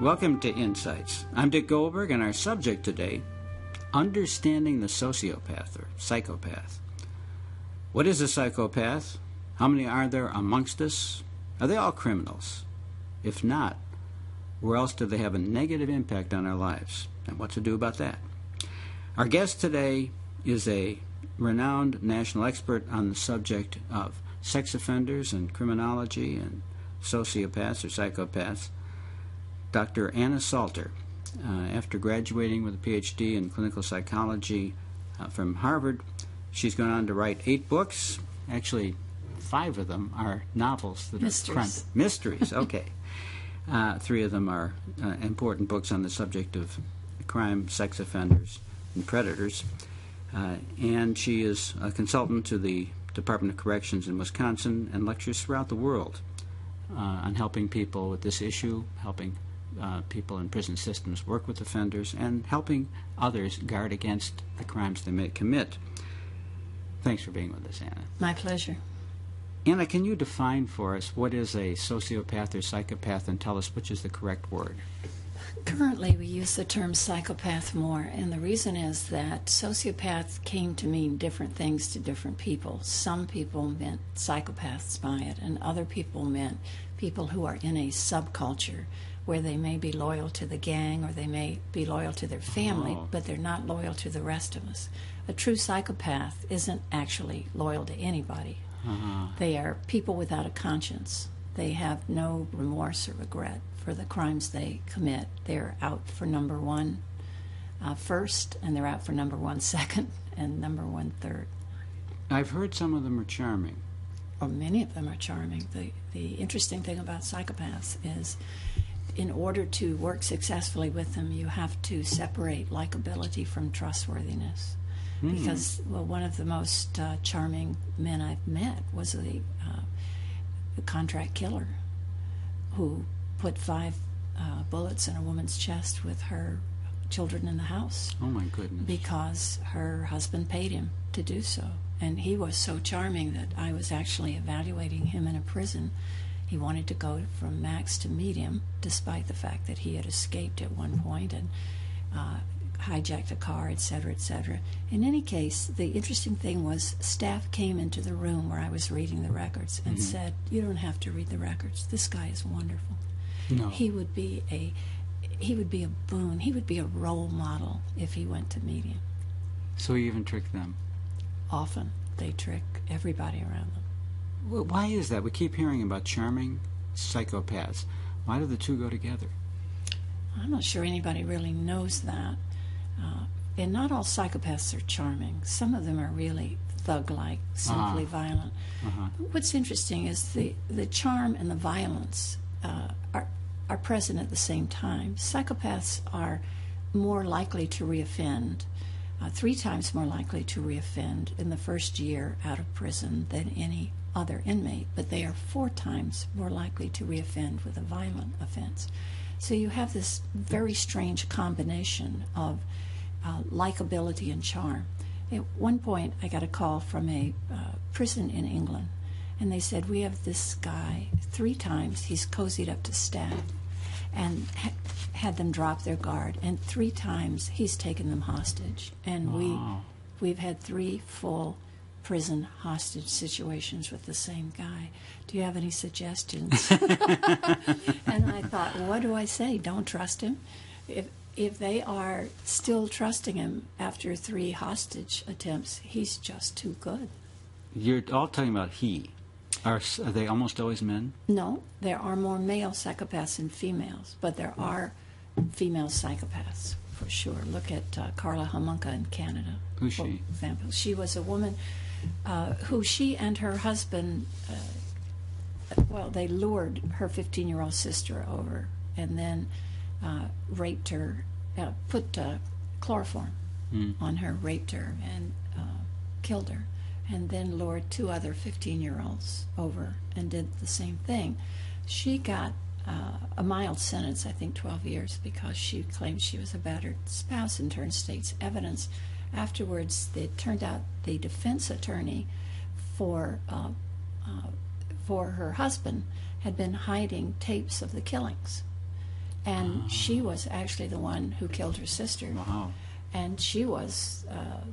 Welcome to Insights. I'm Dick Goldberg, and our subject today, understanding the sociopath or psychopath. What is a psychopath? How many are there amongst us? Are they all criminals? If not, where else do they have a negative impact on our lives? And what to do about that? Our guest today is a renowned national expert on the subject of sex offenders and criminology and sociopaths or psychopaths, Dr. Anna Salter. After graduating with a PhD in clinical psychology from Harvard, she's gone on to write 8 books. Actually, 5 of them are novels. That Mysteries. Mysteries, okay. 3 of them are important books on the subject of crime, sex offenders, and predators. And she is a consultant to the Department of Corrections in Wisconsin and lectures throughout the world on helping people with this issue, helping people in prison systems work with offenders, and helping others guard against the crimes they may commit. Thanks for being with us, Anna. My pleasure. Anna, can you define for us what is a sociopath or psychopath and tell us which is the correct word? Currently, we use the term psychopath more, and the reason is that sociopath came to mean different things to different people. Some people meant psychopaths by it, and other people meant people who are in a subculture where they may be loyal to the gang or they may be loyal to their family, but they're not loyal to the rest of us. A true psychopath isn't actually loyal to anybody. They are people without a conscience. They have no remorse or regret for the crimes they commit. They're out for number one first, and they're out for number one second, and number one third. I've heard some of them are charming. Well, many of them are charming. The interesting thing about psychopaths is in order to work successfully with them, you have to separate likability from trustworthiness. Because, well, one of the most charming men I've met was the contract killer who put 5 bullets in a woman's chest with her children in the house. Oh, my goodness. Because her husband paid him to do so. And he was so charming that I was actually evaluating him in a prison. He wanted to go from Max to medium, despite the fact that he had escaped at one point and hijacked a car, etc., etc. In any case, the interesting thing was staff came into the room where I was reading the records and said, "You don't have to read the records. This guy is wonderful. No. He would be a boon. He would be a role model if he went to medium." So you even trick them? Often. They trick everybody around them. Well, why is that? We keep hearing about charming psychopaths. Why do the two go together? I'm not sure anybody really knows that. And not all psychopaths are charming. Some of them are really thug-like, simply violent. What's interesting is the charm and the violence are present at the same time. Psychopaths are more likely to reoffend, 3 times more likely to reoffend in the first year out of prison than any other inmate, but they are 4 times more likely to reoffend with a violent offense. So you have this very strange combination of likability and charm. At one point, I got a call from a prison in England, and they said, "We have this guy, 3 times he's cozied up to staff and had them drop their guard, and 3 times he's taken them hostage. And we've had 3 full prison hostage situations with the same guy. Do you have any suggestions?" And I thought, what do I say? Don't trust him? If they are still trusting him after 3 hostage attempts, he's just too good. You're all talking about he. Are they almost always men? No, there are more male psychopaths than females, but there are female psychopaths, for sure. Look at Carla Homunca in Canada. Who's for she? example. She was a woman who she and her husband, they lured her 15-year-old sister over and then raped her, put chloroform on her, raped her, and killed her, and then lured 2 other 15-year-olds over and did the same thing. She got a mild sentence, I think 12 years, because she claimed she was a battered spouse and turned state's evidence. Afterwards, it turned out the defense attorney for her husband had been hiding tapes of the killings. And she was actually the one who killed her sister. Wow. And she was,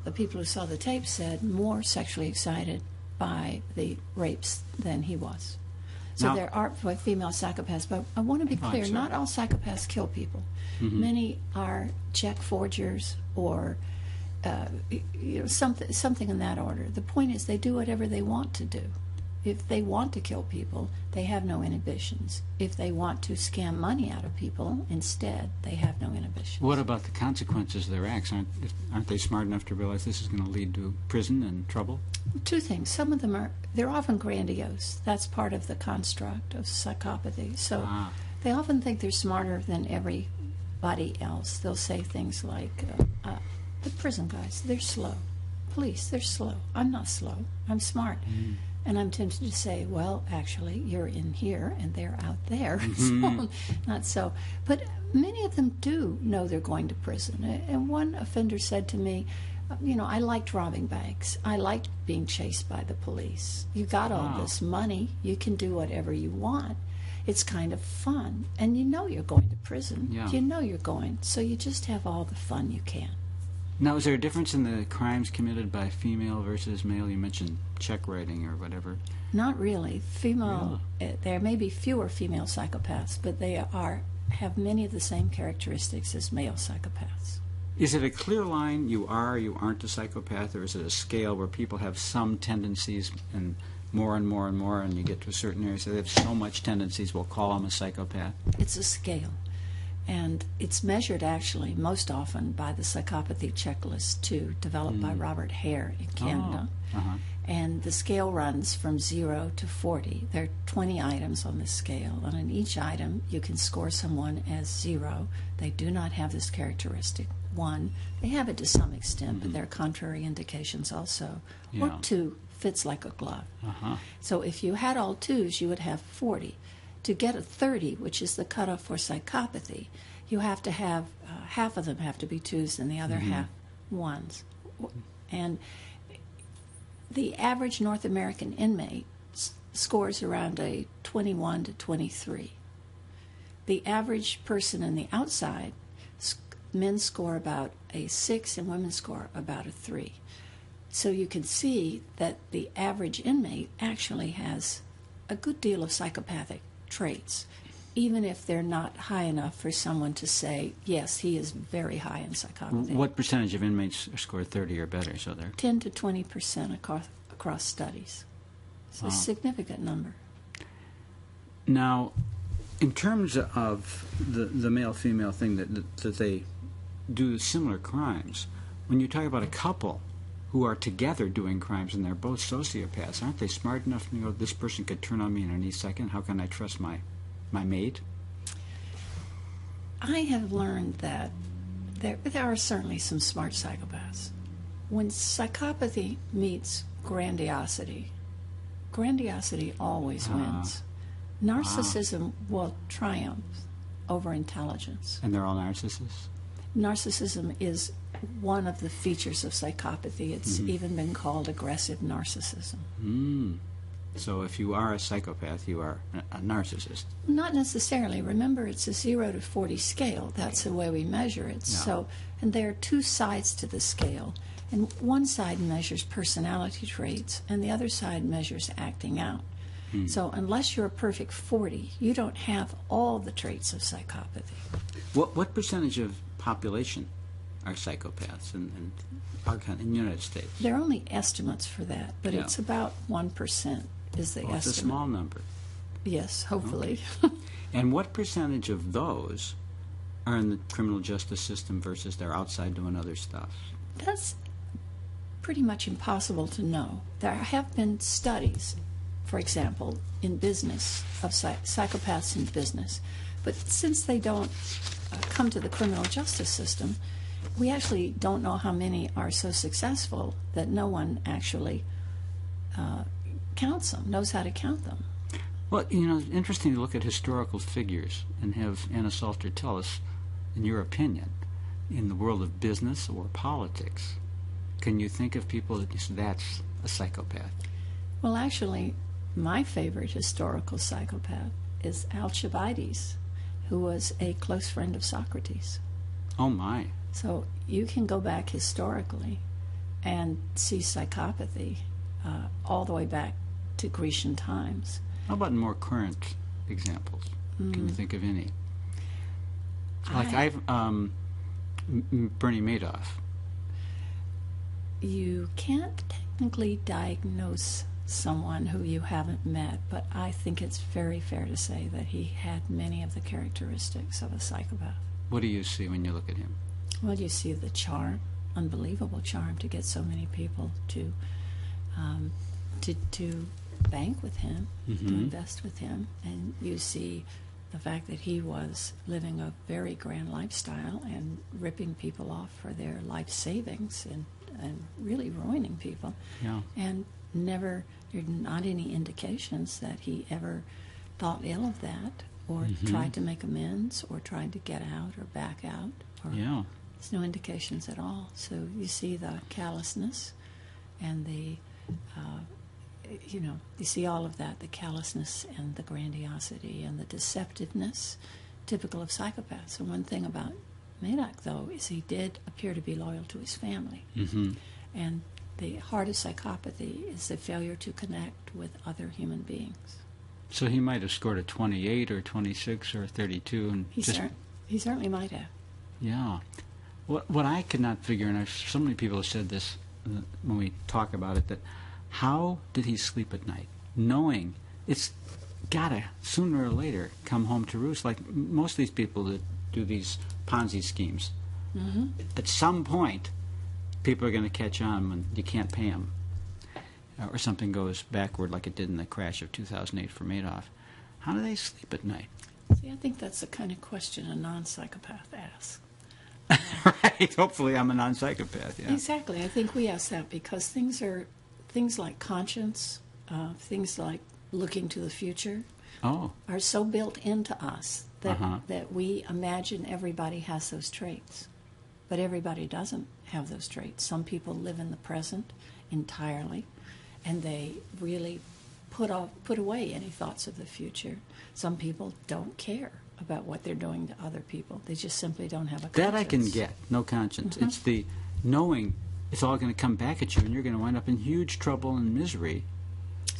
the people who saw the tape said, more sexually excited by the rapes than he was. So now, there are female psychopaths, but I want to be clear, not all psychopaths kill people. Mm-hmm. Many are check forgers or something in that order. The point is they do whatever they want to do. If they want to kill people, they have no inhibitions. If they want to scam money out of people instead, they have no inhibitions. What about the consequences of their acts? Aren't they smart enough to realize this is going to lead to prison and trouble? Two things. Some of them they're often grandiose. That's part of the construct of psychopathy. So they often think they're smarter than everybody else. They'll say things like, the prison guys, they're slow. Police, they're slow. I'm not slow. I'm smart. Mm. And I'm tempted to say, well, actually, you're in here and they're out there. Mm-hmm. So, not so. But many of them do know they're going to prison. And one offender said to me, I liked robbing banks. I liked being chased by the police. You got all this money. You can do whatever you want. It's kind of fun. And you know you're going to prison. Yeah. You know you're going. So you just have all the fun you can. Now, is there a difference in the crimes committed by female versus male? You mentioned check writing or whatever. Not really. There may be fewer female psychopaths, but they have many of the same characteristics as male psychopaths. Is it a clear line, you aren't a psychopath, or is it a scale where people have some tendencies and more, and you get to a certain area, so they have so much tendencies, we'll call them a psychopath? It's a scale. And it's measured, actually, most often by the Psychopathy Checklist 2, developed by Robert Hare in Canada. And the scale runs from 0 to 40. There are 20 items on this scale, and on each item you can score someone as 0. They do not have this characteristic. 1, they have it to some extent, but there are contrary indications also. Yeah. Or 2, fits like a glove. So if you had all 2s, you would have 40. To get a 30, which is the cutoff for psychopathy, you have to have half of them have to be 2s and the other half 1s. And the average North American inmate scores around a 21 to 23. The average person in the outside, men score about a 6 and women score about a 3. So you can see that the average inmate actually has a good deal of psychopathic traits, even if they're not high enough for someone to say, yes, he is very high in psychopathy. What percentage of inmates score 30 or better? So they're 10 to 20% across studies. It's a significant number. Now, in terms of the male-female thing that they do similar crimes, when you talk about a couple who are together doing crimes and they're both sociopaths, aren't they smart enough to know this person could turn on me in any second? How can I trust my mate? I have learned that there are certainly some smart psychopaths. When psychopathy meets grandiosity always wins. Narcissism will triumph over intelligence. And they're all narcissists? Narcissism is one of the features of psychopathy. It's even been called aggressive narcissism. So if you are a psychopath, you are a narcissist. Not necessarily. Remember, it's a 0 to 40 scale. That's the way we measure it. Yeah. So, and there are two sides to the scale. And one side measures personality traits, and the other side measures acting out. So unless you're a perfect 40, you don't have all the traits of psychopathy. What percentage of population are psychopaths in the United States? There are only estimates for that, but it's about 1% is the estimate. It's a small number. Yes, hopefully. Okay. And what percentage of those are in the criminal justice system versus they're outside doing other stuff? That's pretty much impossible to know. There have been studies, for example, in business, of psychopaths in business. But since they don't come to the criminal justice system, we actually don't know how many are so successful that no one actually counts them, knows how to count them. Well, it's interesting to look at historical figures and have Anna Salter tell us, in your opinion, in the world of business or politics, can you think of people that's a psychopath? Well, actually, my favorite historical psychopath is Alcibiades, who was a close friend of Socrates. Oh, my. So you can go back historically and see psychopathy all the way back to Grecian times. How about more current examples? Can you think of any? Like Bernie Madoff. You can't technically diagnose someone who you haven't met, but I think it's very fair to say that he had many of the characteristics of a psychopath. What do you see when you look at him? Well, you see the charm, unbelievable charm, to get so many people to bank with him, to invest with him, and you see the fact that he was living a very grand lifestyle and ripping people off for their life savings and really ruining people. Yeah. And never, there are not any indications that he ever thought ill of that or tried to make amends or tried to get out or back out. Or Yeah. There's no indications at all. So you see the callousness and the, you see all of that, the callousness and the grandiosity and the deceptiveness typical of psychopaths. And one thing about Madoff, though, is he did appear to be loyal to his family. And the heart of psychopathy is the failure to connect with other human beings. So he might have scored a 28 or 26 or 32. And He certainly might have. Yeah. What I could not figure, and so many people have said this when we talk about it, that how did he sleep at night, knowing it's got to, sooner or later, come home to roost, like most of these people that do these Ponzi schemes. At some point, people are going to catch on when you can't pay them, or something goes backward like it did in the crash of 2008 for Madoff. How do they sleep at night? See, I think that's the kind of question a non-psychopath asks. Right. Hopefully I'm a non-psychopath. Yeah. Exactly. I think we ask that because things like conscience, things like looking to the future, are so built into us that we imagine everybody has those traits. But everybody doesn't have those traits. Some people live in the present entirely, and they really put away any thoughts of the future. Some people don't care about what they're doing to other people. They just simply don't have a conscience. That I can get, no conscience. It's the knowing it's all going to come back at you and you're going to wind up in huge trouble and misery.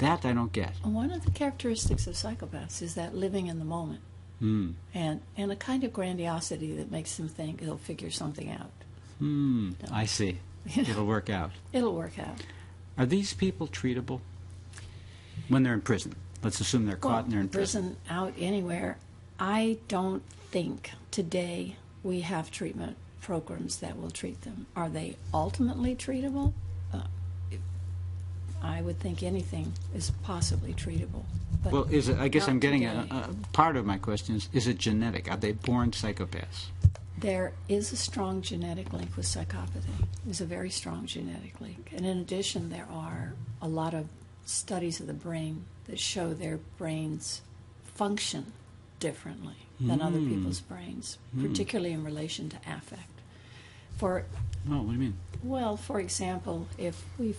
That I don't get. One of the characteristics of psychopaths is that living in the moment. And a kind of grandiosity that makes them think they'll figure something out. I see. It'll work out. It'll work out. Are these people treatable when they're in prison? Let's assume they're caught and they're in prison. Out anywhere. I don't think today we have treatment programs that will treat them. Are they ultimately treatable? I would think anything is possibly treatable. But well, is it? I guess I'm getting today. a part of my question is it genetic? Are they born psychopaths? There is a strong genetic link with psychopathy. There's a very strong genetic link. And in addition, there are a lot of studies of the brain that show their brains function differently than other people's brains, particularly in relation to affect. What do you mean? Well, for example, if you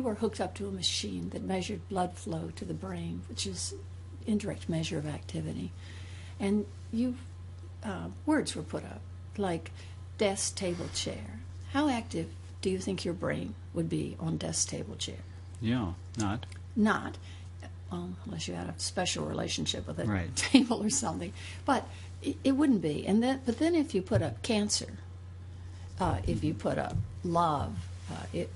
were hooked up to a machine that measured blood flow to the brain, which is indirect measure of activity, and words were put up, like desk, table, chair, how active do you think your brain would be on desk, table, chair? Yeah, not. Not, unless you had a special relationship with a Right. table or something. But it wouldn't be. But then if you put up cancer, if you put up love,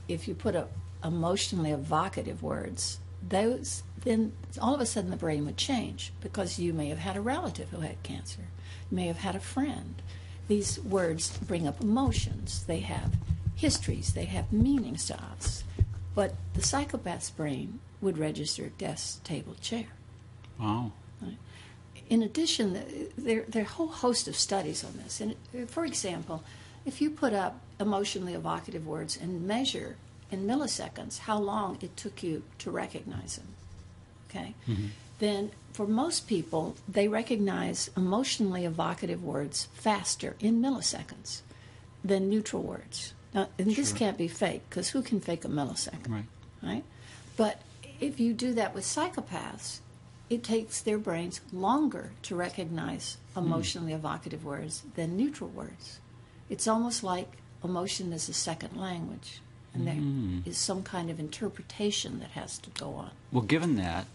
if you put up emotionally evocative words, then all of a sudden the brain would change because you may have had a relative who had cancer. You may have had a friend. These words bring up emotions. They have histories. They have meanings to us. But the psychopath's brain would register desk, table, chair. Wow. Right? In addition, there are a whole host of studies on this. And for example, if you put up emotionally evocative words and measure in milliseconds how long it took you to recognize them, okay, then for most people, they recognize emotionally evocative words faster in milliseconds than neutral words. Now, and this can't be fake, because who can fake a millisecond? Right. Right? But if you do that with psychopaths, it takes their brains longer to recognize emotionally evocative words than neutral words. It's almost like emotion is a second language, and there is some kind of interpretation that has to go on. Well, given that,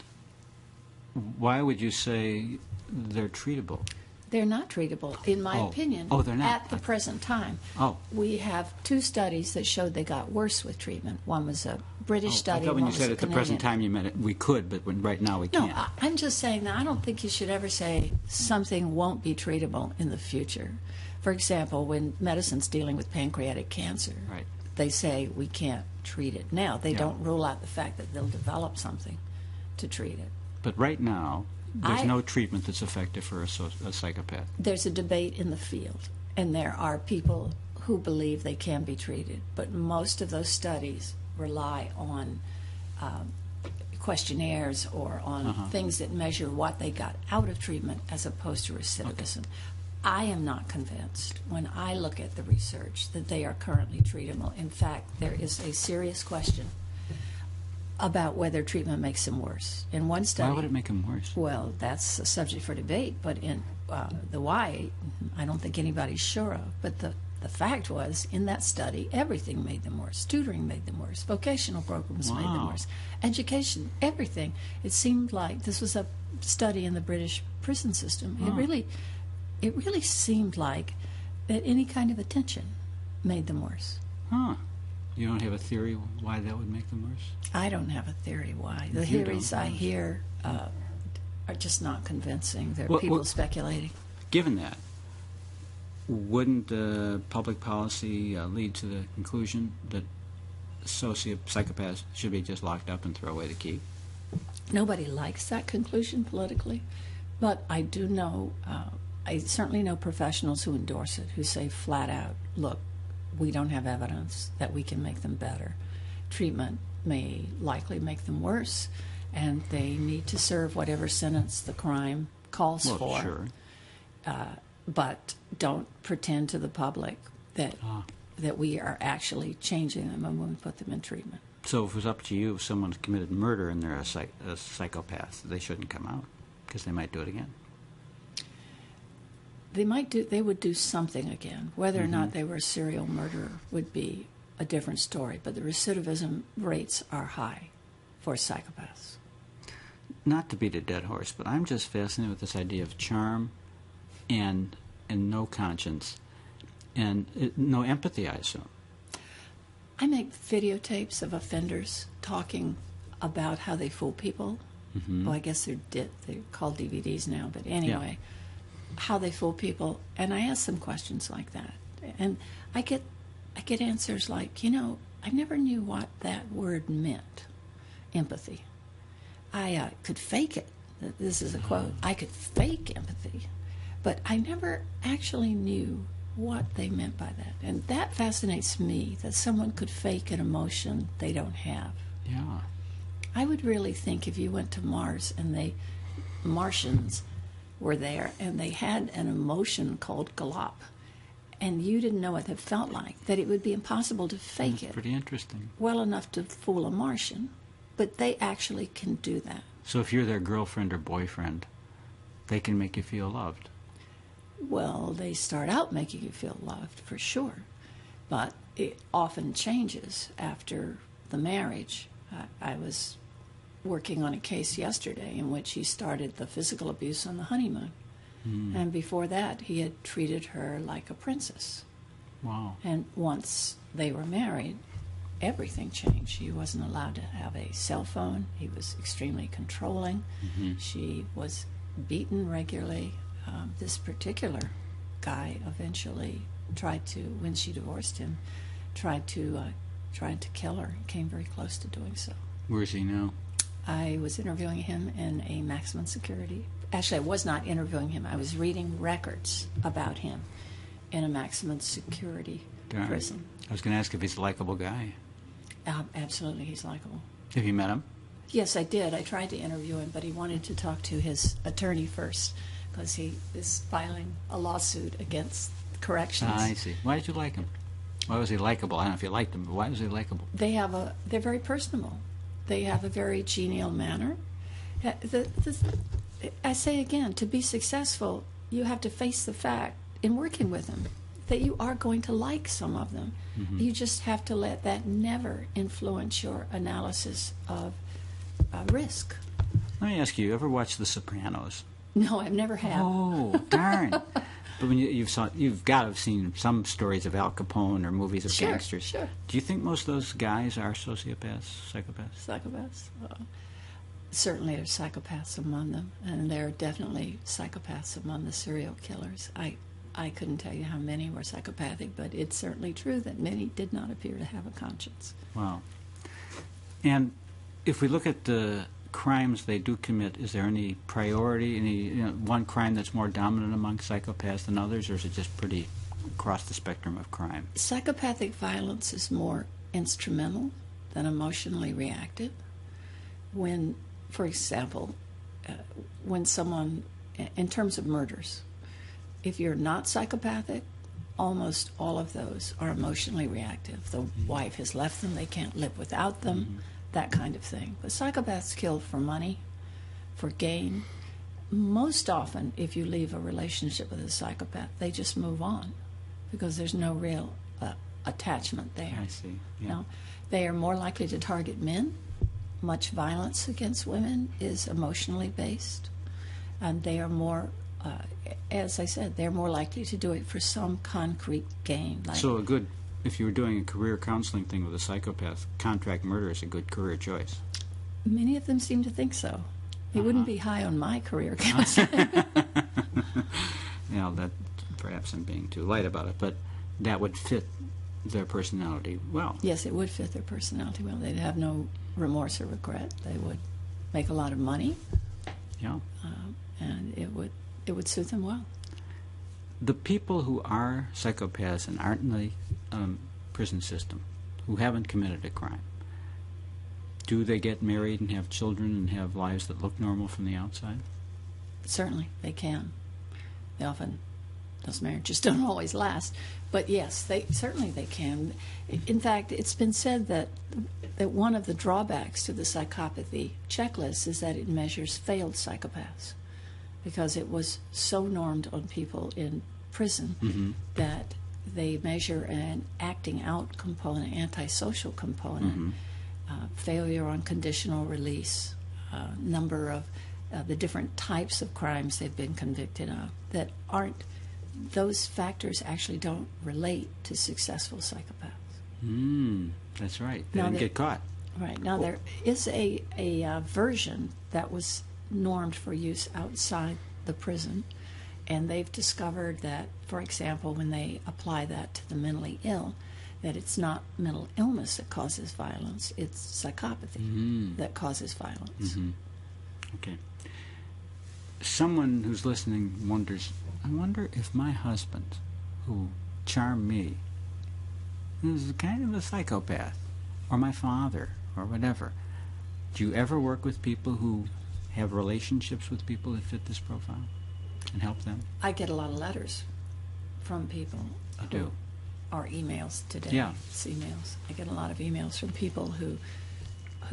why would you say they're treatable? They're not treatable, in my opinion, they're not. at the present time. Oh. We have 2 studies that showed they got worse with treatment. One was a British study. I thought when one you was said a at the Canadian. present time you meant it, we could, but right now we can't. No, I'm just saying that I don't think you should ever say something won't be treatable in the future. For example, when medicine's dealing with pancreatic cancer, Right. they say we can't treat it now. They don't rule out the fact that they'll develop something to treat it. But right now, there's no treatment that's effective for a psychopath. There's a debate in the field, and there are people who believe they can be treated, but most of those studies rely on questionnaires or on things that measure what they got out of treatment as opposed to recidivism. Okay. I am not convinced, when I look at the research, that they are currently treatable. In fact, there is a serious question about whether treatment makes them worse. In one study... Why would it make them worse? Well, that's a subject for debate, but in the why, I don't think anybody's sure of. But the fact was, in that study, everything made them worse. Tutoring made them worse. Vocational programs made them worse. Education, everything. It seemed like this was a study in the British prison system. It really seemed like that any kind of attention made them worse. Huh. You don't have a theory why that would make them worse? I don't have a theory why. The theories I hear are just not convincing. There are people speculating. Given that, wouldn't public policy lead to the conclusion that psychopaths should be just locked up and throw away the key? Nobody likes that conclusion politically, but I do know, I certainly know professionals who endorse it, who say flat out, look, we don't have evidence that we can make them better. Treatment may likely make them worse, and they need to serve whatever sentence the crime calls for. Sure. But don't pretend to the public that we are actually changing them when we put them in treatment. So if it was up to you, if someone committed murder and they're a psychopath, they shouldn't come out because they might do it again. They would do something again. Whether or not they were a serial murderer would be a different story, but the recidivism rates are high for psychopaths. Not to beat a dead horse, but I'm just fascinated with this idea of charm and no conscience and no empathy, I assume. I make videotapes of offenders talking about how they fool people. Well, I guess they're called DVDs now, but anyway. Yeah. How they fool people, and I ask them questions like that, and I get answers like, I never knew what that word meant, empathy. I could fake it. This is a quote. I could fake empathy, but I never actually knew what they meant by that, and that fascinates me, that someone could fake an emotion they don't have. Yeah. I would really think if you went to Mars and Martians were there and they had an emotion called galop and you didn't know what it felt like, that it would be impossible to fake it. Pretty interesting. Well enough to fool a Martian, but they actually can do that. So if you're their girlfriend or boyfriend, they can make you feel loved. Well, they start out making you feel loved, for sure, but it often changes after the marriage. I was working on a case yesterday in which he started the physical abuse on the honeymoon. And before that, he had treated her like a princess. Wow. And once they were married, everything changed. He wasn't allowed to have a cell phone. He was extremely controlling. She was beaten regularly. This particular guy eventually tried to, when she divorced him, tried to kill her. He came very close to doing so. Where is he now? I was interviewing him in a maximum security. Actually, I was not interviewing him. I was reading records about him in a maximum security prison. I was going to ask if he's a likable guy. Absolutely, he's likable. Have you met him? Yes, I did. I tried to interview him, but he wanted to talk to his attorney first because he is filing a lawsuit against corrections. I see. Why did you like him? Why was he likable? I don't know if you liked him, but why was he likable? They're very personable. They have a very genial manner, I say again, to be successful, you have to face the fact in working with them that you are going to like some of them. Mm-hmm. You just have to let that never influence your analysis of risk. Let me ask you, you ever watch The Sopranos? No, I've never have. Oh, darn. But when you've got to have seen some stories of Al Capone or movies of gangsters. Sure. Do you think most of those guys are sociopaths, psychopaths? Psychopaths? Certainly there's psychopaths among them, and there are definitely psychopaths among the serial killers. I couldn't tell you how many were psychopathic, but it's certainly true that many did not appear to have a conscience. Wow. And if we look at the crimes they do commit, is there any priority, one crime that's more dominant among psychopaths than others, or is it just pretty across the spectrum of crime? Psychopathic violence is more instrumental than emotionally reactive. When, for example, when someone, in terms of murders, if you're not psychopathic, almost all of those are emotionally reactive. The wife has left them, they can't live without them, that kind of thing. But psychopaths kill for money, for gain. Most often, if you leave a relationship with a psychopath, they just move on because there's no real attachment there. I see. Yeah. Now, they are more likely to target men. Much violence against women is emotionally based. And they are more, as I said, they're more likely to do it for some concrete gain. So if you were doing a career counseling thing with a psychopath, contract murder is a good career choice. Many of them seem to think so. It wouldn't be high on my career counseling. That perhaps I'm being too light about it, but that would fit their personality well. Yes, it would fit their personality well. They'd have no remorse or regret. They would make a lot of money. Yeah. And it would suit them well. The people who are psychopaths and aren't in the prison system, who haven't committed a crime, do they get married and have children and have lives that look normal from the outside? Certainly, they can. They often, those marriages don't always last, but yes, they can. In fact, it's been said that one of the drawbacks to the psychopathy checklist is that it measures failed psychopaths, because it was so normed on people in prison that they measure an acting out component, antisocial component, failure on conditional release, number of the different types of crimes they've been convicted of that aren't, those factors actually don't relate to successful psychopaths. That's right. They didn't get caught. Right. Now, there is a version that was normed for use outside the prison, and they've discovered that, for example, when they apply that to the mentally ill, that it's not mental illness that causes violence, it's psychopathy that causes violence. Okay. Someone who's listening wonders, I wonder if my husband, who charmed me, is kind of a psychopath, or my father, or whatever. Do you ever work with people who have relationships with people that fit this profile and help them? I get a lot of letters from people. You do? Or emails today. Yeah. It's emails. I get a lot of emails from people who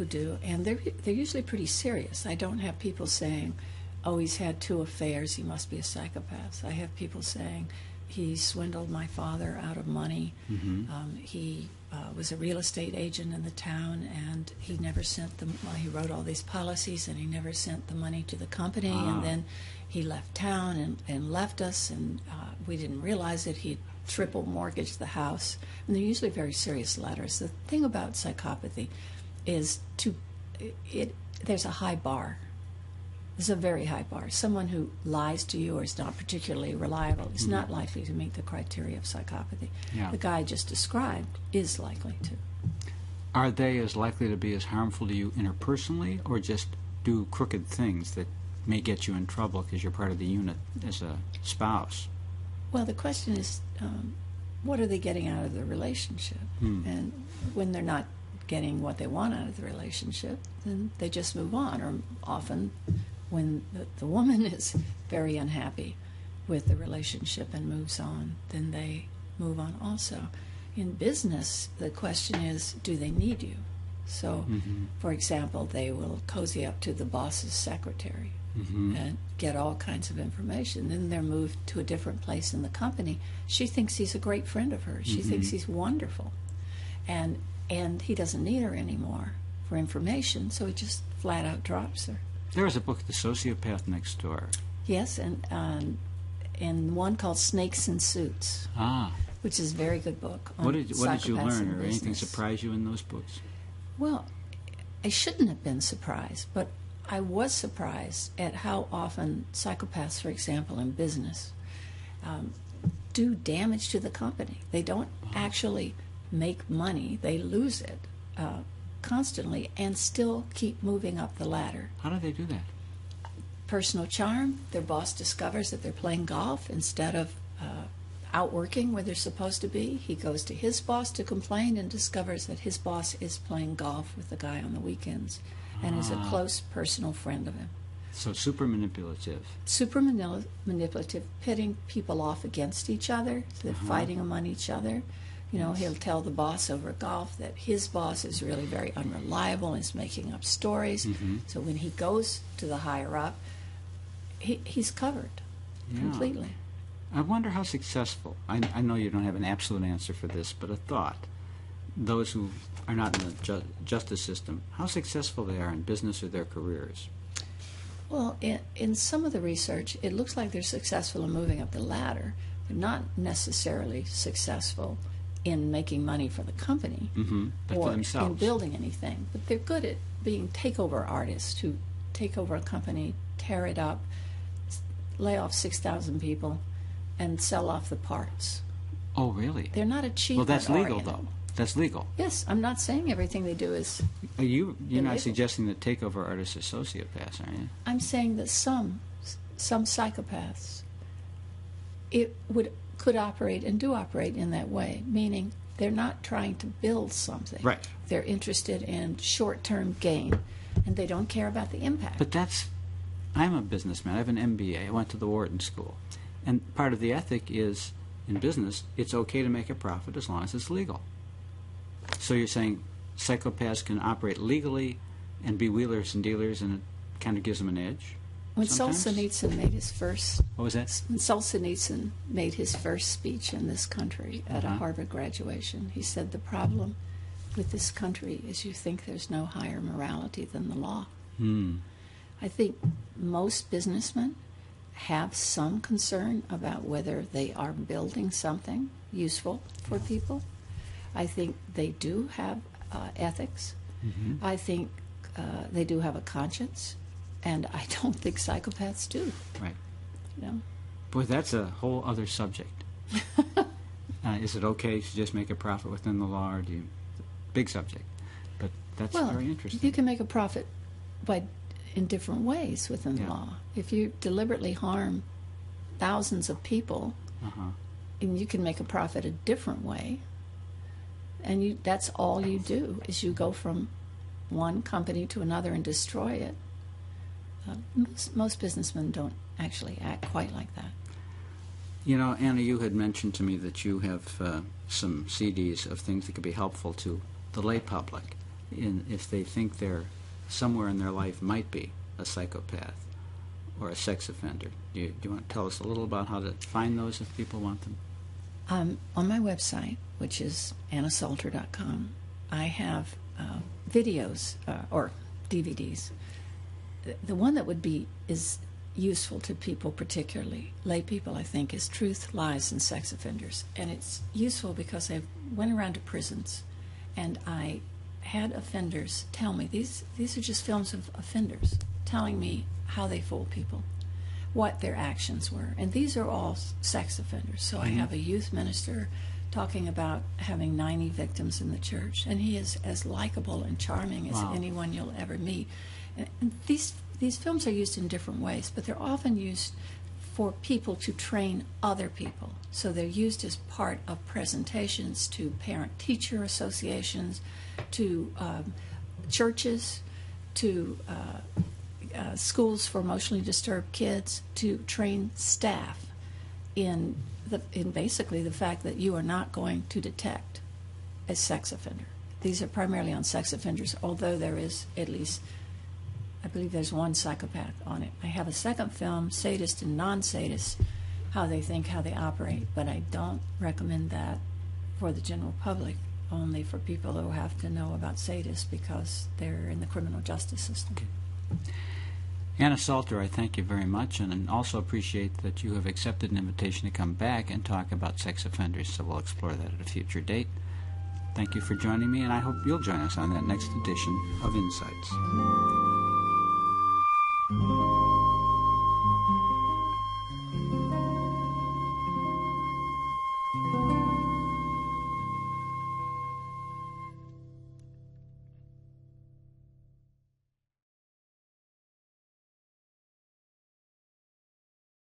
do, and they're usually pretty serious. I don't have people saying, oh, he's had 2 affairs, he must be a psychopath. I have people saying, he swindled my father out of money. He was a real estate agent in the town, and he never sent them. Well, he wrote all these policies, and he never sent the money to the company. And then he left town and left us, and we didn't realize it. He triple mortgaged the house. And they're usually very serious letters. The thing about psychopathy is there's a high bar. There's a very high bar. Someone who lies to you or is not particularly reliable is not likely to meet the criteria of psychopathy. Yeah. The guy I just described is likely to. Are they as likely to be as harmful to you interpersonally, or just do crooked things that may get you in trouble because you're part of the unit as a spouse? Well, the question is, what are they getting out of the relationship? And when they're not getting what they want out of the relationship, then they just move on. Or often, when the woman is very unhappy with the relationship and moves on, then they move on also. In business, the question is, do they need you? So, for example, they will cozy up to the boss's secretary and get all kinds of information. Then they're moved to a different place in the company. She thinks he's a great friend of hers. She thinks he's wonderful. And he doesn't need her anymore for information, so he just flat out drops her. There was a book, The Sociopath Next Door. Yes, and one called Snakes in Suits, which is a very good book. What did you learn, or anything surprise you in those books? Well, I shouldn't have been surprised, but I was surprised at how often psychopaths, for example, in business, do damage to the company. They don't actually make money. They lose it constantly and still keep moving up the ladder. How do they do that? Personal charm. Their boss discovers that they're playing golf instead of out working where they're supposed to be. He goes to his boss to complain and discovers that his boss is playing golf with the guy on the weekends and is a close personal friend of him. So super manipulative. Super manipulative, pitting people off against each other. So they're fighting among each other. You know, he'll tell the boss over golf that his boss is really very unreliable and is making up stories. So when he goes to the higher up, he's covered completely. I wonder how successful, I know you don't have an absolute answer for this, but a thought, those who are not in the justice system, how successful they are in business or their careers. Well, in some of the research, it looks like they're successful in moving up the ladder. They're not necessarily successful in making money for the company But or for themselves. in building anything. But they're good at being takeover artists who take over a company, tear it up, lay off 6,000 people, and sell off the parts. Oh, really? They're not achievement Well, that's legal, oriented. though. That's legal. Yes, I'm not saying everything they do is You're illegal. not suggesting that takeover artists are sociopaths, are you? I'm saying that some psychopaths could operate and do operate in that way, meaning they're not trying to build something. Right. They're interested in short-term gain, and they don't care about the impact. But I'm a businessman. I have an MBA. I went to the Wharton School. And part of the ethic is, in business, it's okay to make a profit as long as it's legal. So you're saying psychopaths can operate legally and be wheelers and dealers, and it kind of gives them an edge? When sometimes? Solzhenitsyn made his first What was that? When Solzhenitsyn made his first speech in this country at a Harvard graduation, he said, the problem with this country is you think there's no higher morality than the law. I think most businessmen have some concern about whether they are building something useful for people. I think they do have ethics. I think they do have a conscience. And I don't think psychopaths do. Right. You know? Boy, that's a whole other subject. Is it okay to just make a profit within the law, or do you... Big subject. But that's very interesting. You can make a profit in different ways within the law. If you deliberately harm thousands of people, and you can make a profit a different way, and that's all you do, is you go from one company to another and destroy it. Most businessmen don't actually act quite like that. You know, Anna, you had mentioned to me that you have some CDs of things that could be helpful to the lay public if they think they're somewhere in their life might be a psychopath or a sex offender. Do you want to tell us a little about how to find those if people want them? On my website, which is annasalter.com, I have videos or DVDs. The one that is useful to people, particularly lay people, I think, is Truth, Lies, and Sex Offenders. And it's useful because I went around to prisons and I had offenders tell me, these are just films of offenders telling me how they fool people, what their actions were. And these are all sex offenders. So I have a youth minister talking about having 90 victims in the church, and he is as likable and charming as anyone you'll ever meet. And these films are used in different ways, but they're often used for people to train other people. So they're used as part of presentations to parent-teacher associations, to churches, to schools for emotionally disturbed kids, to train staff in basically the fact that you are not going to detect a sex offender. these are primarily on sex offenders, although there is at least, I believe there's one psychopath on it. I have a second film, Sadist and Non-Sadist, how they think, how they operate, but I don't recommend that for the general public, only for people who have to know about sadists because they're in the criminal justice system. Okay. Anna Salter, I thank you very much, and also appreciate that you have accepted an invitation to come back and talk about sex offenders, so we'll explore that at a future date. Thank you for joining me, and I hope you'll join us on that next edition of Insights.